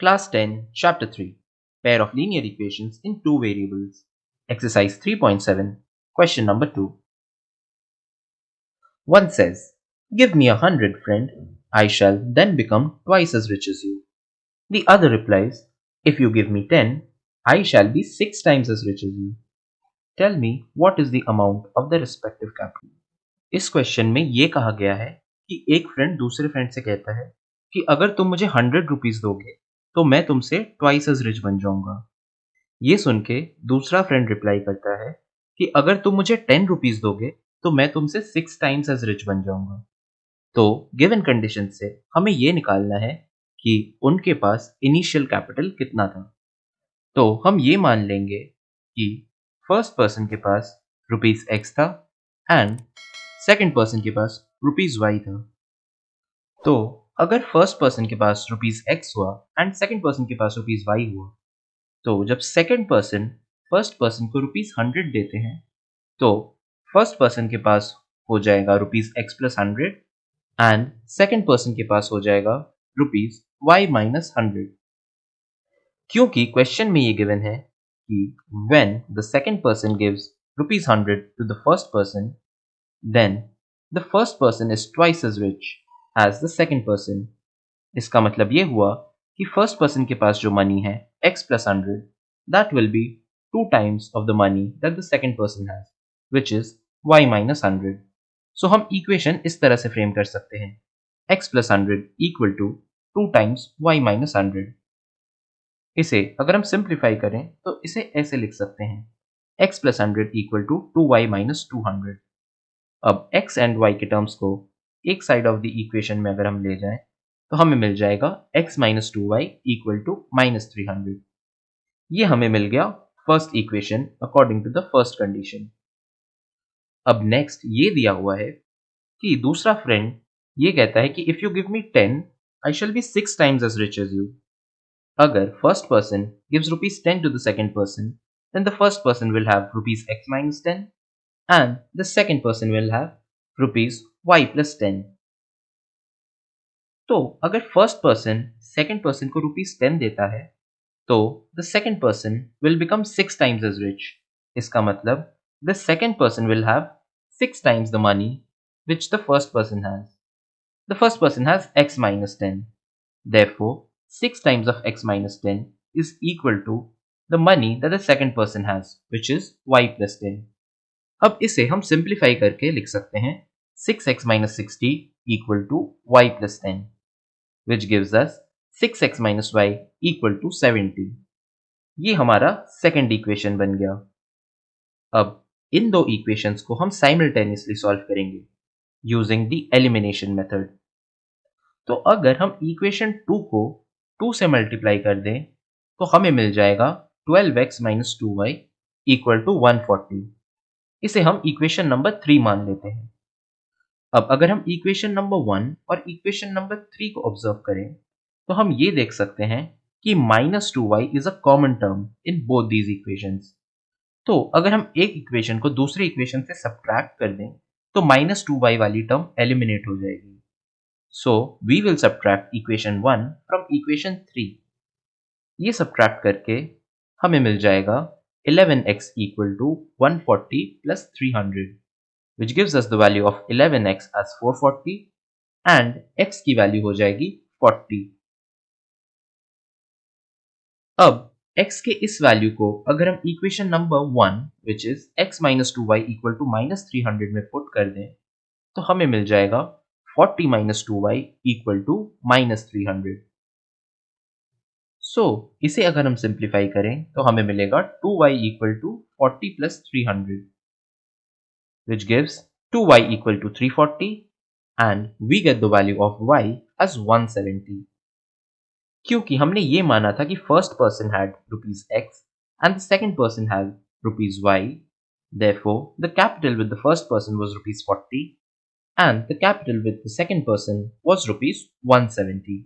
Class 10, Chapter 3, Pair of linear equations in two variables. Exercise 3.7, Question number 2. One says, "Give me 100, friend, I shall then become twice as rich as you." The other replies, "If you give me 10, I shall be 6 times as rich as you. Tell me what is the amount of the respective capital." इस question में ये कहा गया है कि एक friend दूसरे friend से कहता है कि अगर तुम मुझे 100 रुपीज दोगे तो मैं तुमसे ट्वाइस एज रिच बन जाऊंगा। ये सुन के दूसरा फ्रेंड रिप्लाई करता है कि अगर तुम मुझे 10 रुपीज दोगे तो मैं तुमसे 6 टाइम्स एज रिच बन जाऊंगा। तो गिवन कंडीशन से हमें ये निकालना है कि उनके पास इनिशियल कैपिटल कितना था। तो हम ये मान लेंगे कि फर्स्ट पर्सन के पास रुपीज एक्स था एंड सेकंड पर्सन के पास रुपीज वाई था। तो अगर फर्स्ट पर्सन के पास रुपीज एक्स हुआ एंड सेकंड पर्सन के पास रुपीज वाई हुआ, तो जब सेकंड पर्सन फर्स्ट पर्सन को रुपीज 100 देते हैं तो फर्स्ट पर्सन के पास हो जाएगा rupees x plus 100 and second person के पास हो जाएगा रुपीज वाई माइनस 100। क्योंकि क्वेश्चन में ये गिवन है कि when the second person gives rupees 100 to the first person, then the first person is twice as rich as the second person. इसका मतलब ये हुआ कि फर्स्ट पर्सन के पास जो मनी है x plus 100, that will be 2 times of the money that the second person has, which is y minus 100. So हम equation इस तरह से फ्रेम कर सकते हैं, x plus 100 equal to 2 times y minus 100. इसे अगर हम सिंप्लीफाई करें तो इसे ऐसे लिख सकते हैं, x plus 100 equal to 2y minus 200. अब x एंड y के टर्म्स को एक साइड ऑफ द इक्वेशन में अगर हम ले जाएं तो हमें मिल जाएगा x minus 2y equal to minus 300। ये हमें मिल गया first equation according to the first condition. अब नेक्स्ट ये दिया हुआ है कि दूसरा फ्रेंड ये कहता है कि if you give me 10 I shall be 6 times as rich as you. अगर first person gives rupees 10 to the second person, then the first person will have rupees x minus 10 and the second person will have rupees y plus 10. तो अगर first person second person को rupees 10 देता है तो the second person will become 6 times as rich. इसका मतलब the second person will have 6 times the money which the first person has. The first person has x minus 10. Therefore, 6 times of x minus 10 is equal to the money that the second person has, which is y plus 10. अब इसे हम simplify करके लिख सकते हैं 6x minus 60 equal to y plus 10, which gives us 6x minus y equal to 70. ये हमारा second equation बन गया। अब इन दो इक्वेशंस को हम साइमल्टेनियसली सॉल्व करेंगे यूजिंग द एलिमिनेशन मेथड। तो अगर हम इक्वेशन 2 को 2 से मल्टीप्लाई कर दें तो हमें मिल जाएगा 12x minus 2y equal to 140। इसे हम इक्वेशन नंबर 3 मान लेते हैं। अब अगर हम इक्वेशन नंबर 1 और इक्वेशन नंबर 3 को ऑब्जर्व करें तो हम ये देख सकते हैं कि minus 2y is a common term in both these equations. तो अगर हम एक इक्वेशन को दूसरे इक्वेशन से सब्ट्रैक्ट कर दें तो माइनस 2y वाली टर्म एलिमिनेट हो जाएगी। So we will subtract equation 1 from equation 3। ये सब्ट्रैक्ट करके हमें मिल जाएगा 11x equal to 140 plus 300, which gives us the value of 11x as 440 and x की वैल्यू हो जाएगी 40। अब x के इस वैल्यू को अगर हम equation number 1 which is x minus 2y equal to minus 300 में पुट कर दें तो हमें मिल जाएगा 40 minus 2y equal to minus 300। सो इसे अगर हम सिंप्लीफाई करें तो हमें मिलेगा 2y equal to 40 plus 300, which gives 2y equal to 340 and we get the value of y as 170. क्योंकि हमने ये माना था कि first person had rupees x and the second person had rupees y, therefore the capital with the first person was rupees 40 and the capital with the second person was rupees 170.